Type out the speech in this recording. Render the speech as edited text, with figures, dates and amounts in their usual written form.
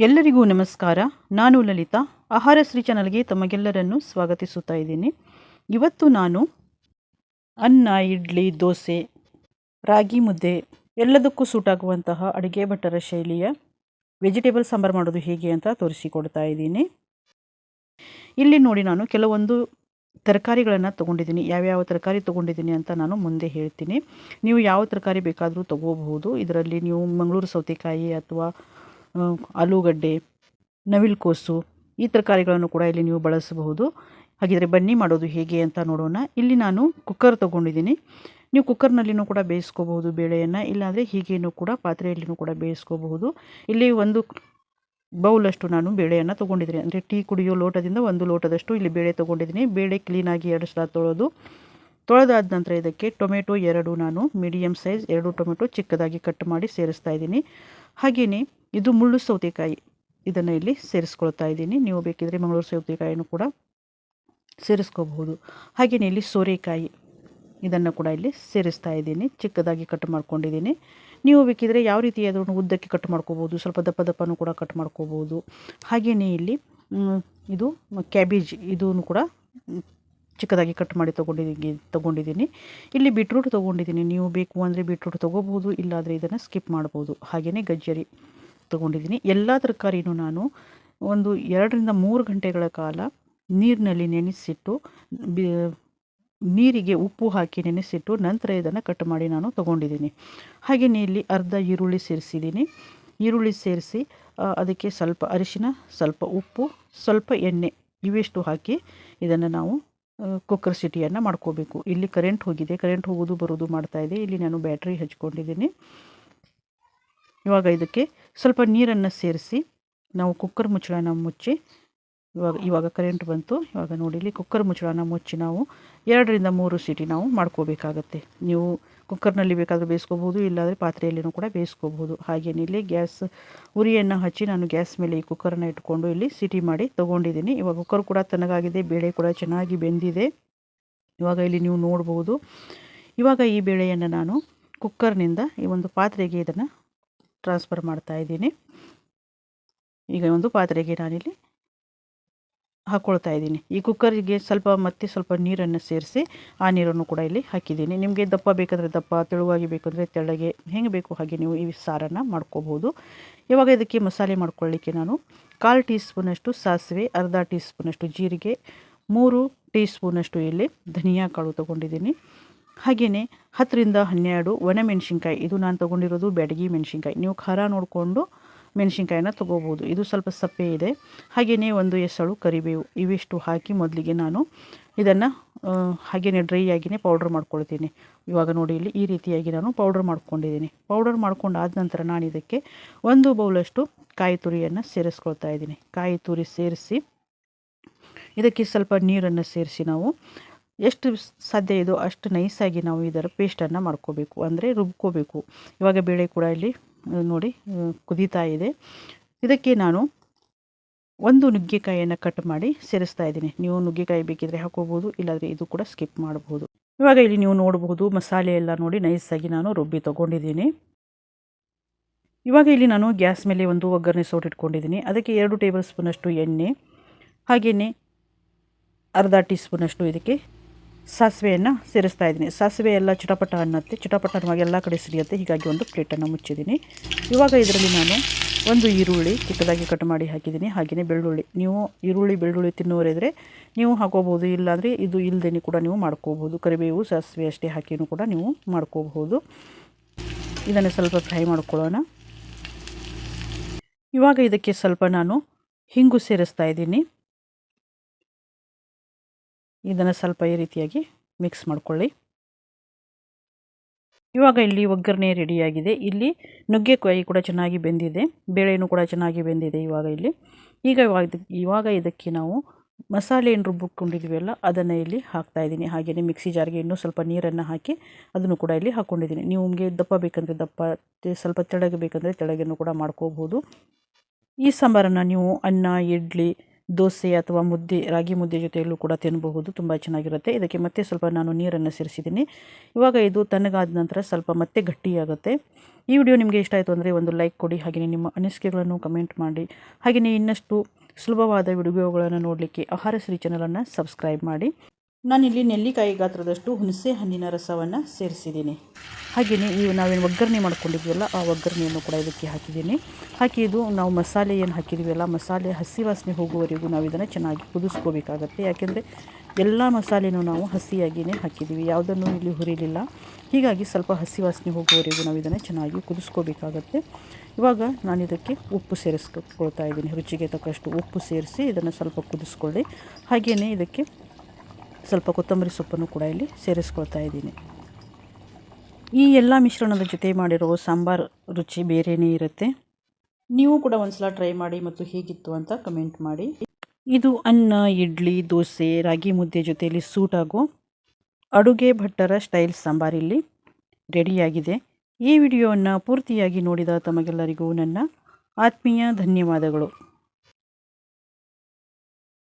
ಎಲ್ಲರಿಗೂ ನಮಸ್ಕಾರ. ನಾನು ಲಲಿತಾ. ಆಹಾರ ಶ್ರೀ ಚಾನಲ್ಗೆ ತಮಗೆಲ್ಲರನ್ನು ಸ್ವಾಗತಿಸುತ್ತಾ ಇದ್ದೀನಿ. ಇವತ್ತು ನಾನು ಅನ್ನ, ಇಡ್ಲಿ, ದೋಸೆ, ರಾಗಿ ಮುದ್ದೆ ಎಲ್ಲದಕ್ಕೂ ಸೂಟಾಗುವಂತಹ ಅಡುಗೆ ಭಟ್ಟರ ಶೈಲಿಯ ವೆಜಿಟೇಬಲ್ ಸಾಂಬಾರು ಮಾಡೋದು ಹೇಗೆ ಅಂತ ತೋರಿಸಿಕೊಡ್ತಾ ಇದ್ದೀನಿ. ಇಲ್ಲಿ ನೋಡಿ, ನಾನು ಕೆಲವೊಂದು ತರಕಾರಿಗಳನ್ನು ತೊಗೊಂಡಿದ್ದೀನಿ. ಯಾವ್ಯಾವ ತರಕಾರಿ ತೊಗೊಂಡಿದ್ದೀನಿ ಅಂತ ನಾನು ಮುಂದೆ ಹೇಳ್ತೀನಿ. ನೀವು ಯಾವ ತರಕಾರಿ ಬೇಕಾದರೂ ತೊಗೋಬಹುದು. ಇದರಲ್ಲಿ ನೀವು ಮಂಗಳೂರು ಸೌತೆಕಾಯಿ ಅಥವಾ ಆಲೂಗಡ್ಡೆ, ನವಿಲುಕೋಸು ಈ ತರಕಾರಿಗಳನ್ನು ಕೂಡ ಇಲ್ಲಿ ನೀವು ಬಳಸಬಹುದು. ಹಾಗಿದ್ರೆ ಬನ್ನಿ ಮಾಡೋದು ಹೇಗೆ ಅಂತ ನೋಡೋಣ. ಇಲ್ಲಿ ನಾನು ಕುಕ್ಕರ್ ತೊಗೊಂಡಿದ್ದೀನಿ. ನೀವು ಕುಕ್ಕರ್ನಲ್ಲಿನೂ ಕೂಡ ಬೇಯಿಸ್ಕೋಬಹುದು ಬೇಳೆಯನ್ನು, ಇಲ್ಲಾಂದರೆ ಹೀಗೇನೂ ಕೂಡ ಪಾತ್ರೆಯಲ್ಲಿನೂ ಕೂಡ ಬೇಯಿಸ್ಕೋಬಹುದು. ಇಲ್ಲಿ ಒಂದು ಬೌಲಷ್ಟು ನಾನು ಬೇಳೆಯನ್ನು ತೊಗೊಂಡಿದ್ದೀನಿ. ಅಂದರೆ ಟೀ ಕುಡಿಯೋ ಲೋಟದಿಂದ ಒಂದು ಲೋಟದಷ್ಟು ಇಲ್ಲಿ ಬೇಳೆ ತೊಗೊಂಡಿದ್ದೀನಿ. ಬೇಳೆ ಕ್ಲೀನಾಗಿ 2 ಸಲ ತೊಳೆದಾದ ನಂತರ ಇದಕ್ಕೆ ಟೊಮೆಟೊ 2 ನಾನು ಮೀಡಿಯಮ್ ಸೈಜ್ 2 ಟೊಮೆಟೊ ಚಿಕ್ಕದಾಗಿ ಕಟ್ ಮಾಡಿ ಸೇರಿಸ್ತಾ ಇದ್ದೀನಿ. ಹಾಗೆಯೇ ಇದು ಮುಳ್ಳು ಸೌತೆಕಾಯಿ, ಇದನ್ನು ಇಲ್ಲಿ ಸೇರಿಸ್ಕೊಳ್ತಾ ಇದ್ದೀನಿ. ನೀವು ಬೇಕಿದ್ರೆ ಮಂಗಳೂರು ಸೌತೆಕಾಯಿನೂ ಕೂಡ ಸೇರಿಸ್ಕೋಬಹುದು. ಹಾಗೆಯೇ ಇಲ್ಲಿ ಸೋರೆಕಾಯಿ, ಇದನ್ನು ಕೂಡ ಇಲ್ಲಿ ಸೇರಿಸ್ತಾ ಇದ್ದೀನಿ. ಚಿಕ್ಕದಾಗಿ ಕಟ್ ಮಾಡ್ಕೊಂಡಿದ್ದೀನಿ. ನೀವು ಬೇಕಿದ್ರೆ ಯಾವ ರೀತಿ ಅದನ್ನು ಉದ್ದಕ್ಕೆ ಕಟ್ ಮಾಡ್ಕೋಬೋದು, ಸ್ವಲ್ಪ ದಪ್ಪ ದಪ್ಪನೂ ಕೂಡ ಕಟ್ ಮಾಡ್ಕೋಬೋದು. ಹಾಗೆಯೇ ಇಲ್ಲಿ ಇದು ಕ್ಯಾಬೇಜ್, ಇದೂ ಕೂಡ ಚಿಕ್ಕದಾಗಿ ಕಟ್ ಮಾಡಿ ತೊಗೊಂಡಿದ್ದೀನಿ. ಇಲ್ಲಿ ಬೀಟ್ರೂಟ್ ತೊಗೊಂಡಿದ್ದೀನಿ. ನೀವು ಬೇಕು ಅಂದರೆ ಬೀಟ್ರೂಟ್ ತೊಗೋಬೋದು, ಇಲ್ಲಾಂದರೆ ಇದನ್ನು ಸ್ಕಿಪ್ ಮಾಡ್ಬೋದು. ಹಾಗೆಯೇ ಗಜ್ಜರಿ ತೊಗೊಂಡಿದ್ದೀನಿ. ಎಲ್ಲ ತರಕಾರಿನೂ ನಾನು ಒಂದು 2 ರಿಂದ 3 ಗಂಟೆಗಳ ಕಾಲ ನೀರಿನಲ್ಲಿ ನೆನೆಸಿಟ್ಟು, ನೀರಿಗೆ ಉಪ್ಪು ಹಾಕಿ ನೆನೆಸಿಟ್ಟು ನಂತರ ಇದನ್ನು ಕಟ್ ಮಾಡಿ ನಾನು ತೊಗೊಂಡಿದ್ದೀನಿ. ಹಾಗೆಯೇ ಇಲ್ಲಿ ಅರ್ಧ ಈರುಳ್ಳಿ ಸೇರಿಸಿದ್ದೀನಿ. ಈರುಳ್ಳಿ ಸೇರಿಸಿ ಅದಕ್ಕೆ ಸ್ವಲ್ಪ ಅರಿಶಿನ, ಸ್ವಲ್ಪ ಉಪ್ಪು, ಸ್ವಲ್ಪ ಎಣ್ಣೆ ಇವಿಷ್ಟು ಹಾಕಿ ಇದನ್ನು ನಾವು ಕುಕ್ಕರ್ ಸಿಟಿಯನ್ನು ಮಾಡ್ಕೋಬೇಕು. ಇಲ್ಲಿ ಕರೆಂಟ್ ಹೋಗಿದೆ, ಕರೆಂಟ್ ಹೋಗೋದು ಬರೋದು ಮಾಡ್ತಾಯಿದೆ. ಇಲ್ಲಿ ನಾನು ಬ್ಯಾಟ್ರಿ ಹಚ್ಕೊಂಡಿದ್ದೀನಿ. ಇವಾಗ ಇದಕ್ಕೆ ಸ್ವಲ್ಪ ನೀರನ್ನು ಸೇರಿಸಿ ನಾವು ಕುಕ್ಕರ್ ಮುಚ್ಚಳನ ಮುಚ್ಚಿ, ಇವಾಗ ಕರೆಂಟ್ ಬಂತು. ಇವಾಗ ನೋಡಿ, ಇಲ್ಲಿ ಕುಕ್ಕರ್ ಮುಚ್ಚಳನ ಮುಚ್ಚಿ ನಾವು 2 ರಿಂದ 3 ಸೀಟಿ ನಾವು ಮಾಡ್ಕೋಬೇಕಾಗತ್ತೆ. ನೀವು ಕುಕ್ಕರ್ನಲ್ಲಿ ಬೇಕಾದರೂ ಬೇಯಿಸ್ಕೋಬೋದು, ಇಲ್ಲಾಂದರೆ ಪಾತ್ರೆಯಲ್ಲಿನೂ ಕೂಡ ಬೇಯಿಸ್ಕೋಬೋದು. ಹಾಗೆಯೇ ಇಲ್ಲಿ ಗ್ಯಾಸ್ ಉರಿಯನ್ನು ಹಚ್ಚಿ ನಾನು ಗ್ಯಾಸ್ ಮೇಲೆ ಈ ಕುಕ್ಕರನ್ನು ಇಟ್ಕೊಂಡು ಇಲ್ಲಿ ಸಿಟಿ ಮಾಡಿ ತೊಗೊಂಡಿದ್ದೀನಿ. ಇವಾಗ ಕುಕ್ಕರ್ ಕೂಡ ತಣ್ಣಗಾಗಿದೆ, ಬೇಳೆ ಕೂಡ ಚೆನ್ನಾಗಿ ಬೆಂದಿದೆ. ಇವಾಗ ಇಲ್ಲಿ ನೀವು ನೋಡ್ಬೋದು. ಇವಾಗ ಈ ಬೇಳೆಯನ್ನು ನಾನು ಕುಕ್ಕರ್ನಿಂದ ಈ ಒಂದು ಪಾತ್ರೆಗೆ ಇದನ್ನು ಟ್ರಾನ್ಸ್ಫರ್ ಮಾಡ್ತಾ ಇದ್ದೀನಿ. ಈಗ ಒಂದು ಪಾತ್ರೆಗೆ ನಾನಿಲ್ಲಿ ಹಾಕ್ಕೊಳ್ತಾ ಇದ್ದೀನಿ. ಈ ಕುಕ್ಕರಿಗೆ ಸ್ವಲ್ಪ ನೀರನ್ನು ಸೇರಿಸಿ ಆ ನೀರನ್ನು ಕೂಡ ಇಲ್ಲಿ ಹಾಕಿದ್ದೀನಿ. ನಿಮಗೆ ದಪ್ಪ ಬೇಕಂದರೆ ದಪ್ಪ, ತೆಳುವಾಗಿ ಬೇಕಂದರೆ ತೆಳ್ಳಗೆ, ಹೆಂಗೆ ಬೇಕು ಹಾಗೆ ನೀವು ಈ ಸಾರನ್ನು ಮಾಡ್ಕೋಬೋದು. ಇವಾಗ ಇದಕ್ಕೆ ಮಸಾಲೆ ಮಾಡ್ಕೊಳ್ಳಿಕ್ಕೆ ನಾನು 1/4 ಟೀ ಸ್ಪೂನಷ್ಟು ಸಾಸಿವೆ, ಅರ್ಧ ಟೀ ಸ್ಪೂನಷ್ಟು ಜೀರಿಗೆ, 3 ಟೀ ಸ್ಪೂನಷ್ಟು ಇಲ್ಲಿ ಧನಿಯಾ ಕಾಳು ತೊಗೊಂಡಿದ್ದೀನಿ. ಹಾಗೆಯೇ 10 ರಿಂದ 12 ಒಣಮೆಣಸಿನ್ಕಾಯಿ, ಇದು ನಾನು ತೊಗೊಂಡಿರೋದು ಬ್ಯಾಡಗಿ ಮೆಣಸಿನ್ಕಾಯಿ. ನೀವು ಖಾರ ನೋಡಿಕೊಂಡು ಮೆಣಸಿನ್ಕಾಯಿನ ತೊಗೋಬೋದು. ಇದು ಸ್ವಲ್ಪ ಸಪ್ಪೆ ಇದೆ. ಹಾಗೆಯೇ 1 ಎಸಳು ಕರಿಬೇವು, ಇವಿಷ್ಟು ಹಾಕಿ ಮೊದಲಿಗೆ ನಾನು ಇದನ್ನು ಹಾಗೆಯೇ ಡ್ರೈ ಆಗಿಯೇ ಪೌಡ್ರ್ ಮಾಡ್ಕೊಳ್ತೀನಿ. ಇವಾಗ ನೋಡಿ, ಇಲ್ಲಿ ಈ ರೀತಿಯಾಗಿ ನಾನು ಪೌಡ್ರ್ ಮಾಡ್ಕೊಂಡಿದ್ದೀನಿ. ಪೌಡರ್ ಮಾಡ್ಕೊಂಡಾದ ನಂತರ ನಾನು ಇದಕ್ಕೆ 1 ಬೌಲಷ್ಟು ಕಾಯಿ ತುರಿಯನ್ನು ಸೇರಿಸ್ಕೊಳ್ತಾ ಇದ್ದೀನಿ. ಕಾಯಿ ತುರಿ ಸೇರಿಸಿ ಇದಕ್ಕೆ ಸ್ವಲ್ಪ ನೀರನ್ನು ಸೇರಿಸಿ ನಾವು ಎಷ್ಟು ಸಾಧ್ಯ ಇದೋ ಅಷ್ಟು ನೈಸಾಗಿ ನಾವು ಇದರ ಪೇಸ್ಟನ್ನು ಮಾಡ್ಕೋಬೇಕು, ಅಂದರೆ ರುಬ್ಕೋಬೇಕು. ಇವಾಗ ಬೇಳೆ ಕೂಡ ಇಲ್ಲಿ ನೋಡಿ ಕುದೀತಾ ಇದೆ. ಇದಕ್ಕೆ ನಾನು 1 ನುಗ್ಗೆಕಾಯಿಯನ್ನು ಕಟ್ ಮಾಡಿ ಸೇರಿಸ್ತಾ ಇದ್ದೀನಿ. ನೀವು ನುಗ್ಗೆಕಾಯಿ ಬೇಕಿದ್ರೆ ಹಾಕೋಬೋದು, ಇಲ್ಲಾಂದರೆ ಇದು ಕೂಡ ಸ್ಕಿಪ್ ಮಾಡಬಹುದು. ಇವಾಗ ಇಲ್ಲಿ ನೀವು ನೋಡಬಹುದು, ಮಸಾಲೆ ಎಲ್ಲ ನೋಡಿ ನೈಸಾಗಿ ನಾನು ರುಬ್ಬಿ ತೊಗೊಂಡಿದ್ದೀನಿ. ಇವಾಗ ಇಲ್ಲಿ ನಾನು ಗ್ಯಾಸ್ ಮೇಲೆ ಒಂದು ಒಗ್ಗರಣೆ ಸೌಟ್ ಇಟ್ಕೊಂಡಿದ್ದೀನಿ. ಅದಕ್ಕೆ 2 ಟೇಬಲ್ ಸ್ಪೂನಷ್ಟು ಎಣ್ಣೆ, ಹಾಗೆಯೇ ಅರ್ಧ ಟೀ ಸ್ಪೂನಷ್ಟು ಇದಕ್ಕೆ ಸಾಸಿವೆಯನ್ನು ಸೇರಿಸ್ತಾ ಇದ್ದೀನಿ. ಸಾಸಿವೆ ಎಲ್ಲ ಚಿಟಪಟ ಅನ್ನತ್ತೆ, ಚಿಟಪಟ ಅನ್ನುವಾಗ ಎಲ್ಲ ಕಡೆ ಸಿಡಿಯುತ್ತೆ. ಹೀಗಾಗಿ ಒಂದು ಪ್ಲೇಟನ್ನು ಮುಚ್ಚಿದ್ದೀನಿ. ಇವಾಗ ಇದರಲ್ಲಿ ನಾನು 1 ಈರುಳ್ಳಿ ಚಿಕ್ಕದಾಗಿ ಕಟ್ ಮಾಡಿ ಹಾಕಿದ್ದೀನಿ. ಹಾಗೆಯೇ ಬೆಳ್ಳುಳ್ಳಿ, ನೀವು ಈರುಳ್ಳಿ ಬೆಳ್ಳುಳ್ಳಿ ತಿನ್ನೋರಿದ್ರೆ ನೀವು ಹಾಕೋಬೋದು, ಇಲ್ಲಾಂದರೆ ಇದು ಇಲ್ಲದೇ ಕೂಡ ನೀವು ಮಾಡ್ಕೋಬೋದು. ಕರಿಬೇವು, ಸಾಸಿವೆ ಅಷ್ಟೇ ಹಾಕಿನೂ ಕೂಡ ನೀವು ಮಾಡ್ಕೋಬಹುದು. ಇದನ್ನು ಸ್ವಲ್ಪ ಫ್ರೈ ಮಾಡ್ಕೊಳ್ಳೋಣ. ಇವಾಗ ಇದಕ್ಕೆ ಸ್ವಲ್ಪ ನಾನು ಹಿಂಗು ಸೇರಿಸ್ತಾ ಇದ್ದೀನಿ. ಇದನ್ನು ಸ್ವಲ್ಪ ಈ ರೀತಿಯಾಗಿ ಮಿಕ್ಸ್ ಮಾಡ್ಕೊಳ್ಳಿ. ಇವಾಗ ಇಲ್ಲಿ ಒಗ್ಗರಣೆ ರೆಡಿಯಾಗಿದೆ. ಇಲ್ಲಿ ನುಗ್ಗೆಕಾಯಿ ಕೂಡ ಚೆನ್ನಾಗಿ ಬೆಂದಿದೆ, ಬೇಳೆನೂ ಕೂಡ ಚೆನ್ನಾಗಿ ಬೆಂದಿದೆ. ಇವಾಗ ಇದಕ್ಕೆ ನಾವು ಮಸಾಲೆ ಏನು ರುಬ್ಬಿಕೊಂಡಿದ್ದೀವಲ್ಲ ಅದನ್ನು ಇಲ್ಲಿ ಹಾಕ್ತಾ ಇದ್ದೀನಿ. ಹಾಗೆಯೇ ಮಿಕ್ಸಿ ಜಾರ್ಗೆ ಇನ್ನೂ ಸ್ವಲ್ಪ ನೀರನ್ನು ಹಾಕಿ ಅದನ್ನು ಕೂಡ ಇಲ್ಲಿ ಹಾಕ್ಕೊಂಡಿದ್ದೀನಿ. ನಿಮಗೆ ದಪ್ಪ ಬೇಕಂದರೆ ದಪ್ಪ, ಸ್ವಲ್ಪ ತೆಳ್ಳಗೆ ಬೇಕಂದರೆ ತೆಳ್ಳಗೆನೂ ಕೂಡ ಮಾಡ್ಕೋಬೋದು. ಈ ಸಾಂಬಾರನ್ನು ನೀವು ಅನ್ನ, ಇಡ್ಲಿ, ದೋಸೆ ಅಥವಾ ಮುದ್ದೆ, ರಾಗಿ ಮುದ್ದೆ ಜೊತೆಯಲ್ಲೂ ಕೂಡ ತಿನ್ನಬಹುದು, ತುಂಬ ಚೆನ್ನಾಗಿರುತ್ತೆ. ಇದಕ್ಕೆ ಮತ್ತೆ ಸ್ವಲ್ಪ ನಾನು ನೀರನ್ನು ಸೇರಿಸಿದ್ದೀನಿ. ಇವಾಗ ಇದು ತಣ್ಣಗಾದ ನಂತರ ಸ್ವಲ್ಪ ಮತ್ತೆ ಗಟ್ಟಿಯಾಗುತ್ತೆ. ಈ ವಿಡಿಯೋ ನಿಮಗೆ ಇಷ್ಟ ಆಯಿತು ಅಂದರೆ ಒಂದು ಲೈಕ್ ಕೊಡಿ, ಹಾಗೆಯೇ ನಿಮ್ಮ ಅನಿಸಿಕೆಗಳನ್ನು ಕಮೆಂಟ್ ಮಾಡಿ. ಹಾಗೆಯೇ ಇನ್ನಷ್ಟು ಸುಲಭವಾದ ವಿಡಿಯೋಗಳನ್ನು ನೋಡಲಿಕ್ಕೆ ಆಹಾರ ಸಿರಿ ಚಾನಲನ್ನು ಸಬ್ಸ್ಕ್ರೈಬ್ ಮಾಡಿ. ನಾನಿಲ್ಲಿ ನೆಲ್ಲಿಕಾಯಿ ಗಾತ್ರದಷ್ಟು ಹುಣಸೆ ಹಣ್ಣಿನ ರಸವನ್ನು ಸೇರಿಸಿದ್ದೀನಿ. ಹಾಗೆಯೇ ನಾವೇನು ಒಗ್ಗರಣೆ ಮಾಡ್ಕೊಂಡಿದ್ವಲ್ಲ ಆ ಒಗ್ಗರಣೆಯನ್ನು ಕೂಡ ಇದಕ್ಕೆ ಹಾಕಿದ್ದೀನಿ. ಹಾಕಿ ಇದು ನಾವು ಮಸಾಲೆ ಏನು ಹಾಕಿದ್ದೀವಲ್ಲ, ಮಸಾಲೆ ಹಸಿ ವಾಸನೆ ಹೋಗುವವರೆಗೂ ನಾವು ಇದನ್ನು ಚೆನ್ನಾಗಿ ಕುದಿಸ್ಕೋಬೇಕಾಗತ್ತೆ. ಯಾಕೆಂದರೆ ಎಲ್ಲ ಮಸಾಲೆನೂ ನಾವು ಹಸಿಯಾಗಿಯೇ ಹಾಕಿದ್ದೀವಿ, ಯಾವುದನ್ನು ಇಲ್ಲಿ ಹುರಿಲಿಲ್ಲ. ಹೀಗಾಗಿ ಸ್ವಲ್ಪ ಹಸಿ ವಾಸನೆ ಹೋಗುವವರೆಗೂ ನಾವು ಇದನ್ನು ಚೆನ್ನಾಗಿ ಕುದಿಸ್ಕೋಬೇಕಾಗತ್ತೆ. ಇವಾಗ ನಾನು ಇದಕ್ಕೆ ಉಪ್ಪು ಸೇರಿಸ್ಕೊಳ್ತಾ ಇದ್ದೀನಿ. ರುಚಿಗೆ ತಕ್ಕಷ್ಟು ಉಪ್ಪು ಸೇರಿಸಿ ಇದನ್ನು ಸ್ವಲ್ಪ ಕುದಿಸ್ಕೊಳ್ಳಿ. ಹಾಗೆಯೇ ಇದಕ್ಕೆ ಸ್ವಲ್ಪ ಕೊತ್ತಂಬರಿ ಸೊಪ್ಪನ್ನು ಕೂಡ ಇಲ್ಲಿ ಸೇರಿಸ್ಕೊಳ್ತಾ ಇದ್ದೀನಿ. ಈ ಎಲ್ಲ ಮಿಶ್ರಣದ ಜೊತೆ ಮಾಡಿರೋ ಸಾಂಬಾರು ರುಚಿ ಬೇರೆಯೇ ಇರುತ್ತೆ. ನೀವು ಕೂಡ ಒಂದ್ಸಲ ಟ್ರೈ ಮಾಡಿ ಮತ್ತು ಹೇಗಿತ್ತು ಅಂತ ಕಮೆಂಟ್ ಮಾಡಿ. ಇದು ಅನ್ನ, ಇಡ್ಲಿ, ದೋಸೆ, ರಾಗಿ ಮುದ್ದೆ ಜೊತೆಯಲ್ಲಿ ಸೂಟ್ ಆಗೋ ಅಡುಗೆ ಭಟ್ಟರ ಸ್ಟೈಲ್ ಸಾಂಬಾರಿಲ್ಲಿ ರೆಡಿಯಾಗಿದೆ. ಈ ವಿಡಿಯೋವನ್ನು ಪೂರ್ತಿಯಾಗಿ ನೋಡಿದ ತಮಗೆಲ್ಲರಿಗೂ ನನ್ನ ಆತ್ಮೀಯ ಧನ್ಯವಾದಗಳು.